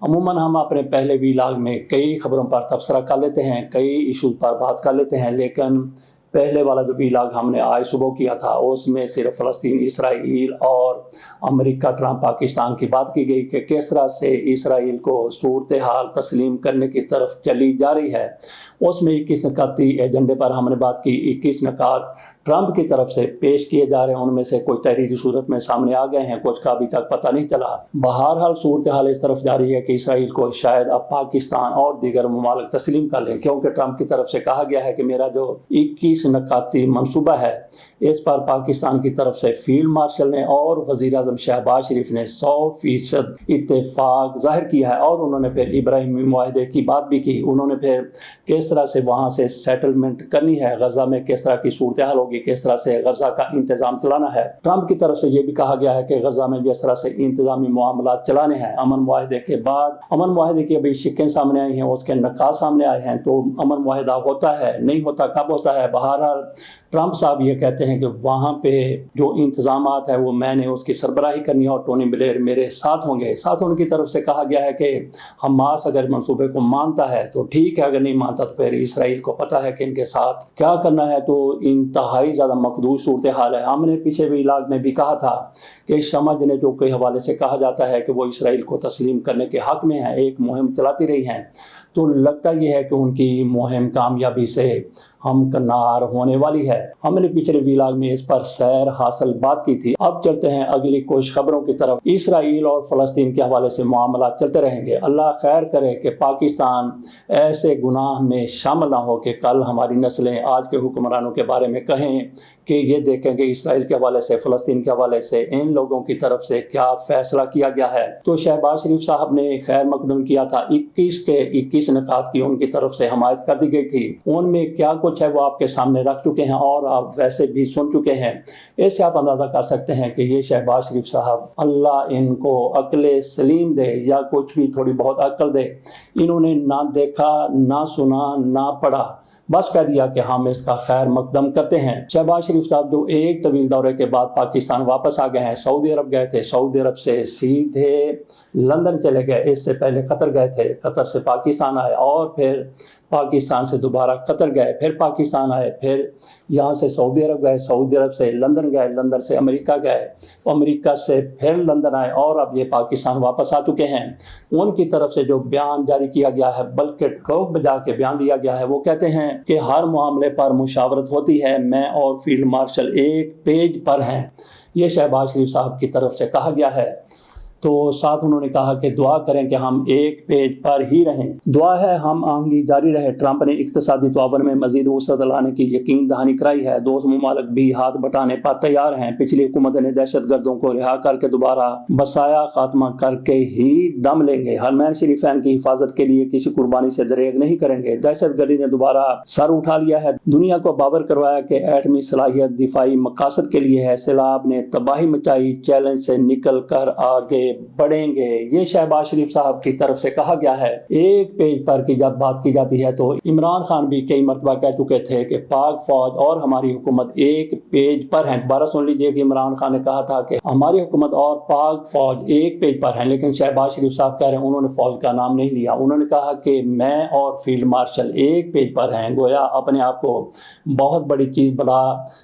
अमूमन हम अपने पहले वीलाग में कई खबरों पर तबसरा कर लेते हैं, कई इशूज़ पर बात कर लेते हैं, लेकिन पहले वाला जो वीलाग हमने आज सुबह किया था उसमें सिर्फ फ़लस्तीन, इसराइल और अमेरिका, ट्रंप, पाकिस्तान की बात की गई कि किस तरह से इसराइल को सूरत हाल तस्लीम करने की तरफ चली जा रही है। उसमें 21 नकाती एजेंडे पर हमने बात की। 21 नकात ट्रंप की तरफ से पेश किए जा रहे हैं, उनमें से कुछ तहरीरी सूरत में सामने आ गए हैं, कुछ का अभी तक पता नहीं चला। बहरहाल सूरत हाल इस तरफ जा रही है कि इसराइल को शायद अब पाकिस्तान और दीगर ममालिक तस्लीम कर लें, क्योंकि ट्रंप की तरफ से कहा गया है कि मेरा जो 21 नकाती मनसूबा है इस पर पाकिस्तान की तरफ से फील्ड मार्शल ने और वज़ीर आज़म शहबाज शरीफ ने 100% इत्तेफाक जाहिर किया है। और उन्होंने फिर इब्राहिमी मुआहदे की बात भी की। उन्होंने फिर किस तरह से वहाँ से सेटलमेंट करनी है, गजा में किस तरह की सूरत हाल होगी, किस तरह से गजा का इंतजाम चलाना है। ट्रंप की तरफ से ये भी कहा गया है कि गजा में जिस तरह से इंतजामी मामलात चलाने हैं, अमन मुआहदे के बाद, अमन मुआहदे की अभी शिक्कें सामने आई हैं, उसके नकात सामने आए हैं, तो अमन मुआहदा होता है नहीं होता, कब होता है। बहरहाल ट्रंप साहब ये कहते हैं कि वहाँ पे जो इंतजामात है वो मैंने उसकी सरबराही करनी है और टोनी ब्लेयर मेरे साथ होंगे। साथ उनकी तरफ से कहा गया है कि हमास अगर मंसूबे को मानता है तो ठीक है, अगर नहीं मानता तो फिर इसराइल को पता है कि इनके साथ क्या करना है। तो इंतहाई ज़्यादा मखदूश सूरत हाल है। हमने पीछे भी इलाज में भी कहा था कि शमा जनेटो के हवाले से कहा जाता है कि वो इसराइल को तस्लीम करने के हक़ में है, एक मुहिम चलाती रही हैं। तो लगता यह है कि उनकी मुहिम कामयाबी से हमकनार होने वाली है। हमने पिछले वीलाग में इस पर सैर हासिल बात की थी। अब चलते हैं अगली कुछ खबरों की तरफ। इसराइल और फ़लस्तीन के हवाले से मामला चलते रहेंगे। अल्लाह खैर करे कि पाकिस्तान ऐसे गुनाह में शामिल ना हो कि कल हमारी नस्लें आज के हुक्मरानों के बारे में कहें कि ये देखें कि इसराइल के हवाले से, फ़लस्तीन के हवाले से इन लोगों की तरफ से क्या फैसला किया गया है। तो शहबाज शरीफ साहब ने खैर मकदम किया था। 21 नकात की उनकी तरफ से हमायत कर दी गई थी। उनमें क्या कुछ है वो आपके सामने रख चुके हैं और आप वैसे भी सुन चुके हैं। इससे आप अंदाज़ा कर सकते हैं कि ये शहबाज शरीफ साहब, अल्लाह इनको अक्ल सलीम दे या कुछ भी थोड़ी बहुत अक्ल दे, इन्होंने ना देखा, ना सुना, ना पढ़ा, बस कह दिया कि हम इसका खैर मकदम करते हैं। शहबाज शरीफ साहब जो एक तवील दौरे के बाद पाकिस्तान वापस आ गए हैं, सऊदी अरब गए थे, सऊदी अरब से सीधे लंदन चले गए, इससे पहले कतर गए थे, कतर से पाकिस्तान आए और फिर पाकिस्तान से दोबारा कतर गए, फिर पाकिस्तान आए, फिर यहाँ से सऊदी अरब गए, सऊदी अरब से लंदन गए, लंदन से अमेरिका गए, तो अमेरिका से फिर लंदन आए और अब ये पाकिस्तान वापस आ चुके हैं। उनकी तरफ से जो बयान जारी किया गया है, बल्कि ठोक बजा के बयान दिया गया है, वो कहते हैं कि हर मामले पर मुशावरत होती है, मैं और फील्ड मार्शल एक पेज पर हैं। ये शहबाज शरीफ साहब की तरफ से कहा गया है। तो साथ उन्होंने कहा कि दुआ करें कि हम एक पेज पर ही रहें। दुआ है हम आहंगी जारी रहे। ट्रंप ने इक्तिसादी तआवुन में मजीद वसअत लाने की यकीन दहानी कराई है। दोस्त मुमालिक भी हाथ बटाने पर तैयार हैं। पिछली हुकूमत ने दहशत गर्दों को रिहा करके दोबारा बसाया खात्मा करके ही दम लेंगे। हरमैन शरीफैन की हिफाजत के लिए किसी कुर्बानी से दरेग नहीं करेंगे। दहशत गर्दी ने दोबारा सर उठा लिया है। दुनिया को बावर करवाया कि एटमी सलाहियत दिफाई मकासद के लिए है। सैलाब ने तबाही मचाई, चैलेंज से निकल कर आगे बढ़ेंगे। ये शहबाज शरीफ साहब की तरफ से कहा गया है। एक पेज पर की जब बात की जाती है तो इमरान खान भी कई मरतबा कह चुके थे कि पाक फौज और हमारी हुकूमत एक पेज पर है। दोबारा सुन लीजिए कि इमरान खान ने कहा था कि हमारी हुकूमत और पाक फौज एक पेज पर है, लेकिन शहबाज शरीफ साहब कह रहे हैं उन्होंने फौज का नाम नहीं लिया। उन्होंने कहा कि मैं और फील्ड मार्शल एक पेज पर हैं। गोया अपने आप को बहुत बड़ी चीज बड़ा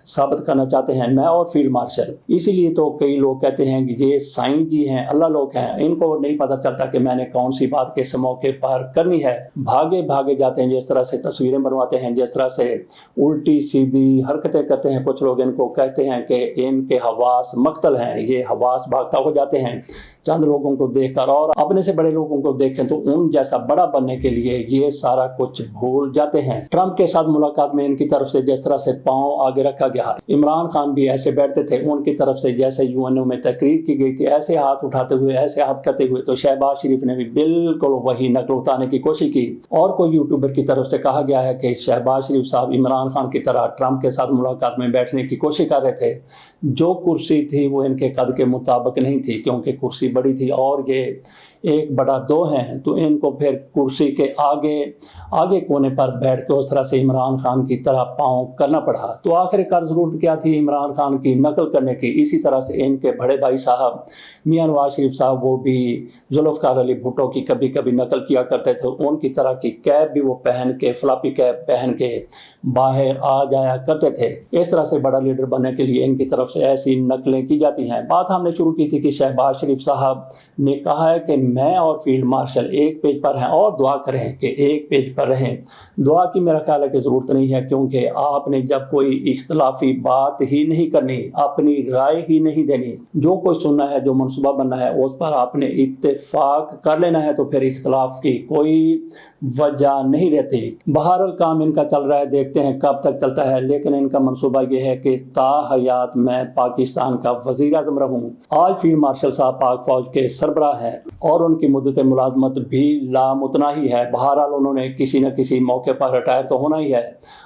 साबित करना चाहते हैं, मैं और फील्ड मार्शल। इसीलिए तो कई लोग कहते हैं कि ये साईं जी हैं, अल्लाह लोग हैं, इनको नहीं पता चलता कि मैंने कौन सी बात किस मौके पर करनी है। भागे भागे जाते हैं, जिस तरह से तस्वीरें बनवाते हैं, जिस तरह से उल्टी सीधी हरकतें करते हैं। कुछ लोग इनको कहते हैं कि इनके हवास मख्तल हैं, ये हवास भागता हो जाते हैं चंद लोगों को देखकर, और अपने से बड़े लोगों को देखें तो उन जैसा बड़ा बनने के लिए ये सारा कुछ भूल जाते हैं। ट्रंप के साथ मुलाकात में इनकी तरफ से जिस तरह से पांव आगे रखा गया, इमरान खान भी ऐसे बैठते थे, उनकी तरफ से जैसे यूएनओ में तकरीर की गई थी ऐसे हाथ उठाते हुए, ऐसे हाथ करते हुए, तो शहबाज शरीफ ने भी बिल्कुल वही नकल उतारने की कोशिश की। और कोई यूट्यूबर की तरफ से कहा गया है कि शहबाज शरीफ साहब इमरान खान की तरह ट्रंप के साथ मुलाकात में बैठने की कोशिश कर रहे थे। जो कुर्सी थी वो इनके कद के मुताबिक नहीं थी, क्योंकि कुर्सी बड़ी थी और ये 1/2 हैं, तो इनको फिर कुर्सी के आगे कोने पर बैठ के उस तरह से इमरान खान की तरह पाँव करना पड़ा। तो आखिरकार ज़रूरत क्या थी इमरान खान की नकल करने की। इसी तरह से इनके बड़े भाई साहब मियां नवाज शरीफ साहब, वो भी जुल्फ़िकार अली भुट्टो की कभी कभी नकल किया करते थे। उनकी तरह की कैप भी वो पहन के, फ्लॉपी कैप पहन के बाहर आ जाया करते थे। इस तरह से बड़ा लीडर बनने के लिए इनकी तरफ से ऐसी नकलें की जाती हैं। बात हमने शुरू की थी कि शहबाज शरीफ साहब ने कहा है कि मैं और फील्ड मार्शल एक पेज पर हैं और दुआ करें कि एक पेज पर रहें। दुआ की मेरा ख्याल है कि ज़रूरत नहीं है, क्योंकि आपने जब कोई इख्तलाफी बात ही नहीं करनी, अपनी राय ही नहीं देनी, जो कोई सुनना है, जो मनसूबा बनना है, उस पर आपने इत्तेफाक कर लेना है, तो फिर इख्तलाफ की कोई वजह नहीं रहती। बहरहाल काम इनका चल रहा है, देखते हैं कब तक चलता है, लेकिन इनका मनसूबा ये है कि ताहयात मैं पाकिस्तान का वज़ीर आज़म रहूँ। आज फील्ड मार्शल साहब पाक फौज के सरबराह हैं और उनकी मुद्दत मुलाजमत भी लामुतनाही है। बहरहाल उन्होंने किसी न किसी मौके पर रिटायर तो होना ही है।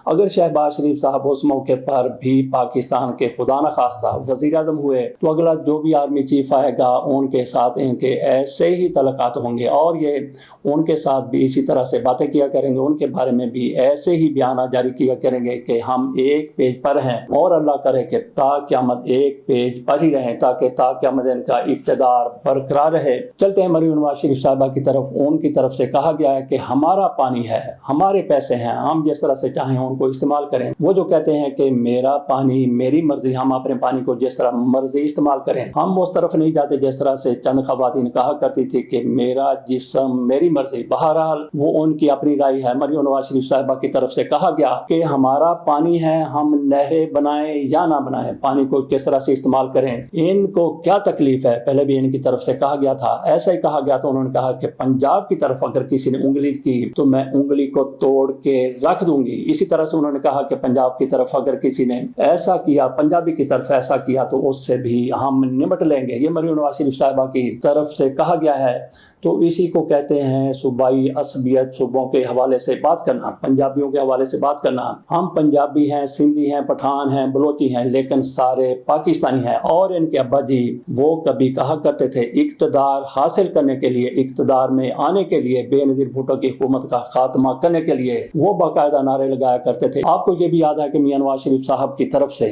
अगर शहबाज शरीफ साहब उस मौके पर भी पाकिस्तान के खुदा न खास्ता वज़ीर आज़म हुए, तो अगला जो भी आर्मी चीफ आएगा उनके साथ इनके ऐसे ही तलक़ात होंगे और ये उनके साथ भी इसी तरह से बातें किया करेंगे, उनके बारे में भी ऐसे ही बयान जारी किया करेंगे कि हम एक पेज पर हैं और अल्लाह करे कि ताक़यामत एक पेज पर ही रहें, ताकि ताक़यामत इनका इक़्तिदार बरकरार रहे। चलते हैं मरीम नवाज शरीफ साहबा की तरफ। उनकी तरफ से कहा गया है कि हमारा पानी है, हमारे पैसे हैं, हम जिस तरह से चाहें उनको इस्तेमाल करें। वो जो कहते हैं कि मेरा पानी मेरी मर्जी, हम अपने पानी को जिस तरह मर्जी इस्तेमाल करें, हम उस तरफ नहीं जाते जिस तरह से चंद ख़वातीन कहा करती थी कि मेरा जिस्म मेरी मर्जी। बहरहाल वो उनकी अपनी राय है। मरीम नवाज शरीफ साहबा की तरफ से कहा गया कि हमारा पानी है, हम नहरें बनाएं या ना बनाएं, पानी को किस तरह से इस्तेमाल करें, इनको क्या तकलीफ है। पहले भी इनकी तरफ से कहा गया था, ऐसा ही कहा गया था। उन्होंने कहा कि पंजाब की तरफ अगर किसी ने उंगली की तो मैं उंगली को तोड़ के रख दूंगी। इसी तरह से उन्होंने कहा कि पंजाब की तरफ अगर किसी ने ऐसा किया, पंजाबी की तरफ ऐसा किया, तो उससे भी हम निपट लेंगे। ये मरीम नवाज शरीफ साहबा की तरफ से कहा गया है। तो इसी को कहते हैं सूबाई असबियत, सूबों के हवाले से बात करना, पंजाबियों के हवाले से बात करना। हम पंजाबी हैं, सिंधी हैं, पठान हैं, बलोची हैं, लेकिन सारे पाकिस्तानी हैं। और इनके अब्बा जी वो कभी कहा करते थे इक़्तिदार हासिल करने के लिए, इक़्तिदार में आने के लिए, बेनज़ीर भुट्टो की हुकूमत का खात्मा करने के लिए वो बाकायदा नारे लगाया करते थे। आपको ये भी याद है कि मियां नवाज शरीफ साहब की तरफ से,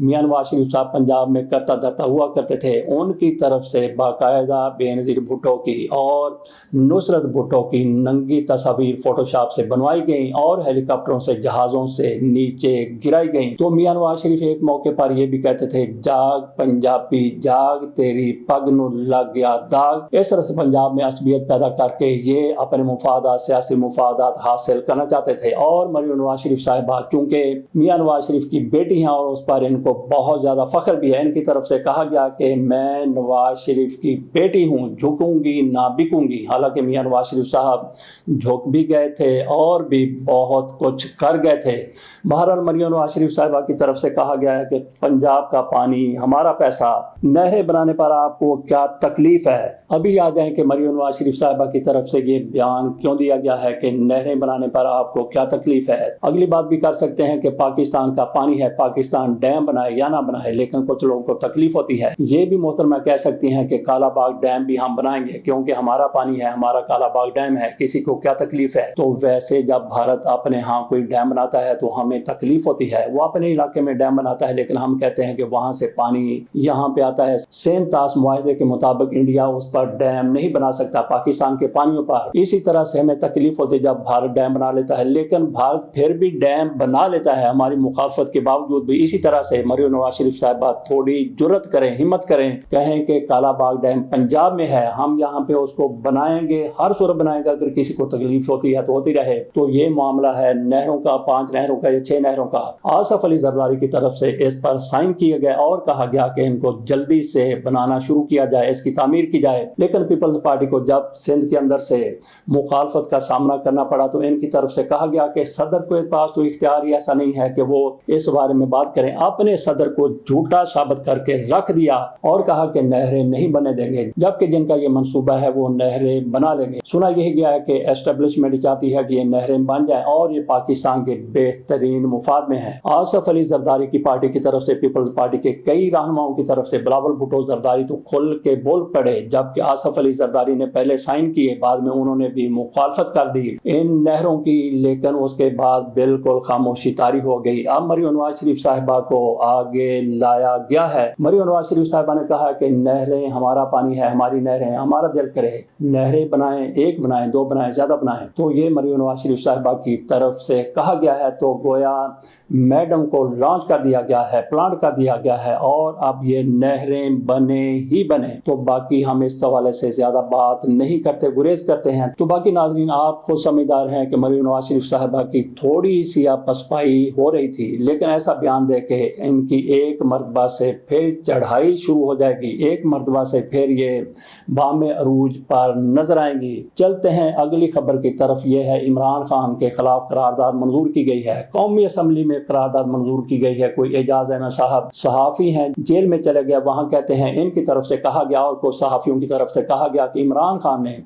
मियां नवाज शरीफ साहब पंजाब में करता धरता हुआ करते थे, उनकी तरफ से बाकायदा बेनज़ीर भुट्टो की और नुसरत भुट्टो की नंगी तस्वीर फोटोशॉप से बनवाई गई और हेलीकॉप्टरों से, जहाज़ों से नीचे गिराई गई। तो मियां नवाज शरीफ एक मौके पर यह भी कहते थे, जाग पंजाबी जाग, तेरी पग नू लग गया दाग। इस तरह से पंजाब में असबियत पैदा करके ये अपने मुफादात, सियासी मुफादात हासिल करना चाहते थे। और मरीम नवाज शरीफ साहिबा चूंकि मियां नवाज शरीफ की बेटी हैं और उस पर इनको बहुत ज़्यादा फ़ख्र भी है, इनकी तरफ से कहा गया कि मैं नवाज शरीफ की बेटी हूँ, झुकूंगी ना बिकूंगी। हालांकि मियां नवाज शरीफ साहब झुक भी गए थे और भी बहुत कुछ कर गए थे। बहरहाल मरीम नवाज शरीफ साहिबा की तरफ से कहा गया है कि पंजाब का पानी हमारा पैसा, नहरें बनाने पर आपको क्या तकलीफ है। अभी आ जाए कि मरीम नवाज शरीफ साहिबा की तरफ से ये बयान क्यों दिया गया है कि नहरें बनाने पर आपको क्या तकलीफ है। अगली बात भी कर सकते हैं कि पाकिस्तान का पानी है, पाकिस्तान डैम बनाए या ना बनाए, लेकिन कुछ लोगों को तकलीफ होती है। ये भी मोहतरमा कह सकती हैं कि काला बाग डैम भी हम बनाएंगे क्योंकि हमारा पानी है, हमारा काला बाग डैम है, किसी को क्या तकलीफ है। तो वैसे जब भारत अपने यहाँ कोई डैम बनाता है तो हमें तकलीफ होती है। वो अपने इलाके में डैम बनाता है, लेकिन हम कहते हैं कि वहां से पानी यहाँ पे आता है। सेंट तास मुआहदे के मुताबिक इंडिया उस पर डैम नहीं बना सकता पाकिस्तान के पानियों पर। इसी तरह से हमें तकलीफ होती है जब भारत डैम बना लेता है, लेकिन भारत फिर भी डैम बना लेता है हमारी मुखालफत के बावजूद भी। इसी तरह से मरीम नवाज शरीफ साहिबा थोड़ी जुर्रत करें, हिम्मत करें, कहें कि काला बाग डैम पंजाब में है, हम यहाँ पे उसको बनाएंगे, हर सूरत बनाएंगे। अगर किसी को तकलीफ होती है तो होती रहे। तो ये मामला है नहरों का, 5 नहरों का या 6 नहरों का। आसफ अली जरदारी की तरफ से इस पर साइन किया गया और कहा गया कि इनको जल्दी से बनाना शुरू किया जाए, इसकी तामीर की जाए। लेकिन पीपल्स पार्टी को जब सिंध के अंदर से मुखालफत का सामना करना पड़ा तो इनकी तरफ से कहा गया कि सदर के पास तो इख्तियार ही ऐसा नहीं है कि वो इस बारे में बात करें। अपने सदर को झूठा साबित करके रख दिया और कहा कि नहरें नहीं बने देंगे, जबकि जिनका ये मंसूबा है वो वो नहरें बना लेंगे। सुना यही गया है कि एस्टेब्लिशमेंट चाहती है कि ये नहरें बन जाएं और ये पाकिस्तान के बेहतरीन मुफाद में है। आसिफ अली जरदारी की पार्टी की तरफ से, पीपल्स पार्टी के कई रहनुमाओं की तरफ से बिलावल भुट्टो जरदारी तो खुल के बोल पड़े, जबकि आसिफ अली जरदारी ने पहले साइन किए, बाद में उन्होंने भी मुखालफत कर दी इन नहरों की, लेकिन उसके बाद बिल्कुल खामोशी तारी हो गई। अब मरियम नवाज शरीफ साहिबा को आगे लाया गया है। मरियम नवाज शरीफ साहिबा ने कहा कि नहरें हमारा पानी है, हमारी नहरें, हमारा दिल करे नहरें बनाएं, एक बनाएं, दो बनाएं, ज्यादा बनाएं। तो ये मरियम नवाज शरीफ साहिबा की तरफ से कहा गया है। तो गोया मैडम को लॉन्च कर दिया गया है, प्लांट कर दिया गया है और अब ये नहरें बने ही बने। तो बाकी हम इस हवाले से ज्यादा बात नहीं करते, गुरेज करते हैं। तो बाकी नाज़रीन, आप खुद समझदार हैं कि मरियम नवाज शरीफ साहिबा की थोड़ी सी पसपाई हो रही थी, लेकिन ऐसा बयान दे के इनकी एक मरतबा से फिर चढ़ाई शुरू हो जाएगी, एक मरतबा से फिर ये बामे अरूज पर नजर आएंगी। चलते हैं अगली खबर की तरफ। ये है इमरान खान के खिलाफ करारदाद मंजूर की गई है। कौमी असम्बली में करारदाद मंजूर की गई है। कोई एजाज अहमद साहब सहाफ़ी हैं, जेल में चले गए, वहाँ कहते हैं इनकी तरफ से कहा गया और कुछ सहाफ़ियों की तरफ से कहा गया कि इमरान खान ने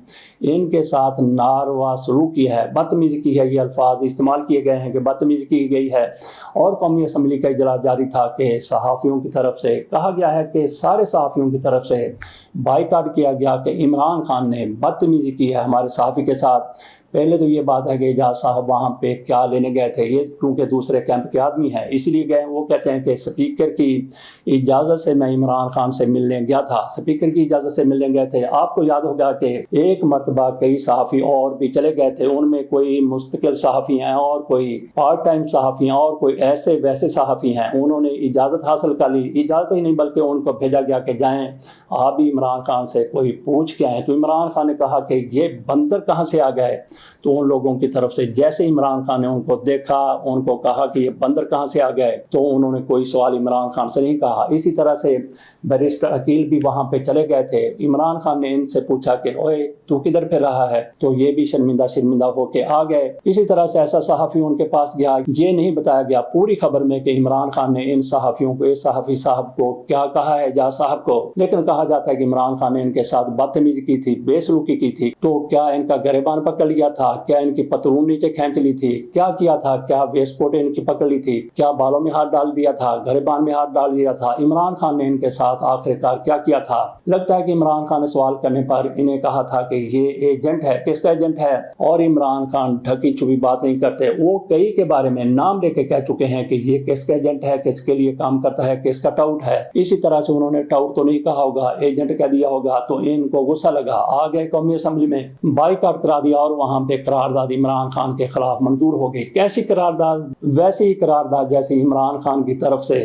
इनके साथ नारवा सलूक किया है, बदतमीजी की है। ये अल्फाज इस्तेमाल किए गए हैं कि बदतमीजी की गई है। और कौमी असम्बली का इजलास जारी था कि सहाफ़ियों की तरफ से कहा गया है कि सारे सहाफ़ियों की तरफ से बाइकाट किया गया कि इमरान खान ने बदतमीजी की है हमारे सहाफ़ी के साथ। पहले तो ये बात है कि एजाज साहब वहाँ पे क्या लेने गए थे, ये क्योंकि दूसरे कैंप के आदमी हैं इसलिए गए। वो कहते हैं कि स्पीकर की इजाज़त से मैं इमरान खान से मिलने गया था, स्पीकर की इजाज़त से मिलने गए थे। आपको याद होगा कि एक मरतबा कई सहाफ़ी और भी चले गए थे, उनमें कोई मुस्तकिल सहाफ़ी हैं और कोई पार्ट टाइम सहाफ़ी हैं और कोई ऐसे वैसे सहाफ़ी हैं। उन्होंने इजाज़त हासिल कर ली, इजाज़त ही नहीं बल्कि उनको भेजा गया कि जाएँ आप भी इमरान खान से कोई पूछ के आए। तो इमरान खान ने कहा कि ये बंदर कहाँ से आ गए। तो उन लोगों की तरफ से जैसे इमरान खान ने उनको देखा, उनको कहा कि ये बंदर कहाँ से आ गए, तो उन्होंने कोई सवाल इमरान खान से नहीं कहा। इसी तरह से बैरिस्टर अकील भी वहाँ पे चले गए थे। इमरान खान ने इनसे पूछा कि ओए तू किधर फिर रहा है, तो ये भी शर्मिंदा होके आ गए। इसी तरह से ऐसा सहाफ़ी उनके पास गया, ये नहीं बताया गया पूरी खबर में कि इमरान खान ने इन सहाफ़ियों को, इस सहाफ़ी साहब को क्या कहा है, एजाज साहब को, लेकिन कहा जाता है कि इमरान खान ने इनके साथ बदतमीजी की थी, बेसलूकी की थी। तो क्या इनका गिरबान पकड़ लिया था, क्या इनकी पतलून नीचे खींच ली थी, क्या किया था, क्या वेस्टकोट इनकी पकड़ ली थी, क्या बालों में हाथ डाल दिया था, गिरबान में हाथ डाल दिया था, इमरान खान ने इनके साथ आखिरकार क्या किया था। लगता है कि इमरान खान ने सवाल करने पर इन्हें कहा था कि ये एजेंट है। किसका एजेंट है? और इमरान खान ढकी छुपी बात नहीं करते, वो कई के बारे में नाम लेके कह चुके हैं कि ये किसका एजेंट है, किसके लिए काम करता है, किसका टाउट है। इसी तरह से उन्होंने टाउट तो नहीं कहा होगा, एजेंट कह दिया होगा, तो इनको गुस्सा लगा, आ गए कौमी असम्बली में, बाइकाट करा दिया और वहां पे करारदाद इमरान खान के खिलाफ मंजूर हो गई। कैसी करारदाद? वैसी ही करारदाद जैसे इमरान खान की तरफ से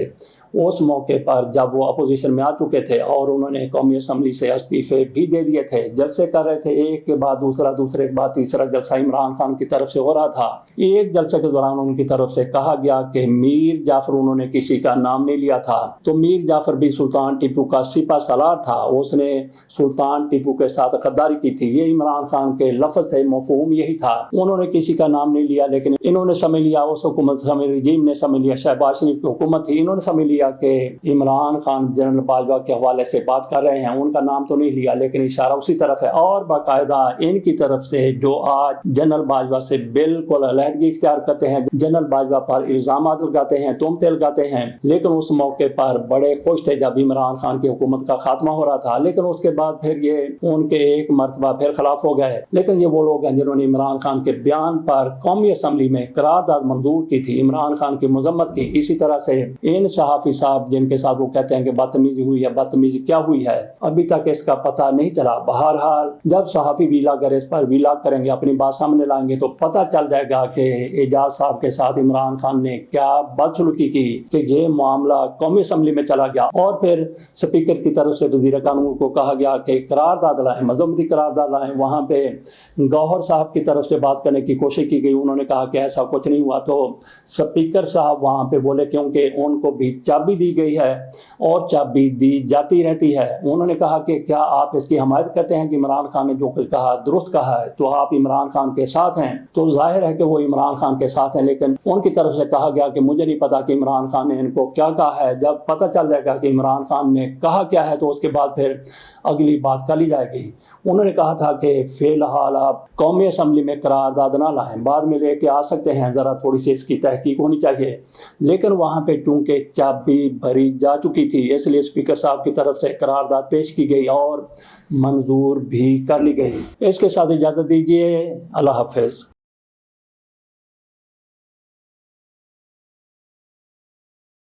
उस मौके पर जब वो अपोजिशन में आ चुके थे और उन्होंने कौमी असम्बली से इस्तीफे भी दे दिए थे, जलसे कर रहे थे, एक के बाद दूसरा, दूसरे के बाद तीसरा जलसा इमरान खान की तरफ से हो रहा था। एक जलसे के दौरान उनकी तरफ से कहा गया कि मीर जाफर, उन्होंने किसी का नाम नहीं लिया था, तो मीर जाफर भी सुल्तान टीपू का सिपा सलार था, उसने सुल्तान टीपू के साथ गद्दारी की थी। ये इमरान खान के लफ्ज थे, मफहूम यही था। उन्होंने किसी का नाम नहीं लिया, लेकिन इन्होंने समझ लिया, उस हुकूमत समझ, रजीम ने समझ लिया, शहबाज शरीफ की हुकूमत थी, इन्होंने समझ लिया कि इमरान खान जनरल बाजवा के हवाले से बात कर रहे हैं। उनका नाम तो नहीं लिया, लेकिन इशारा उसी तरफ है। और बाकायदा इनकी तरफ से जो आज जनरल बाजवा से बिल्कुल अलहदगी इख्तियार करते हैं, जनरल बाजवा पर इल्जाम लगाते हैं, तुहमतें लगाते हैं, लेकिन उस मौके पर बड़े खुश थे जब इमरान खान की हुकूमत का खात्मा हो रहा था। लेकिन उसके बाद फिर ये उनके एक मरतबा फिर खिलाफ हो गए। लेकिन ये वो लोग हैं जिन्होंने इमरान खान के बयान पर कौमी असम्बली में करारदाद मंजूर की थी, इमरान खान की मजम्मत की। इसी तरह से इन सहाफ़ी साहब जिनके साथ वो कहते हैं कि बदतमीजी हुई है, बदतमीजी क्या हुई है, अभी तक इसका पता नहीं चला। बहरहाल जब सहाफ़ी वीलाग इस पर वीलाग करेंगे, अपनी बात सामने लाएंगे, तो पता चल जाएगा कि एजाज साहब के साथ इमरान खान ने क्या बदसलूकी की कि ये मामला कौमी असम्बली में चला गया। और फिर स्पीकर की तरफ से वज़ीर कानून को कहा गया कि करारदाद लाएं, मजम्मती करारदाद लाएं। वहाँ पे गौहर साहब की तरफ से बात करने की कोशिश की गई, उन्होंने कहा कि ऐसा कुछ नहीं हुआ। तो स्पीकर साहब वहाँ पे बोले, क्योंकि उनको भी چابی دی گئی ہے اور چابی دی جاتی رہتی ہے۔ انہوں نے کہا کہ کیا آپ اس کی حمایت کرتے ہیں کہ عمران خان نے جو کچھ کہا درست کہا ہے، تو آپ عمران خان کے ساتھ ہیں؟ تو ظاہر ہے کہ وہ عمران خان کے ساتھ ہیں، لیکن ان کی طرف سے کہا گیا کہ مجھے نہیں پتا کہ عمران خان نے ان کو کیا کہا ہے، جب پتہ چل جائے گا کہ عمران خان نے کہا کیا ہے تو اس کے بعد پھر اگلی بات کر لی جائے گی۔ انہوں نے کہا تھا کہ فی الحال آپ قومی اسمبلی میں قرارداد نہ لائیں، بعد میں لے کے آ سکتے ہیں، ذرا تھوڑی سی اس کی تحقیق ہونی چاہیے۔ لیکن وہاں پہ چونکہ چابی بھری جا چکی تھی، اس لیے اسپیکر صاحب کی طرف سے قرارداد پیش کی گئی اور منظور بھی کر لی گئی۔ اس کے ساتھ اجازت دیجیے، اللہ حافظ۔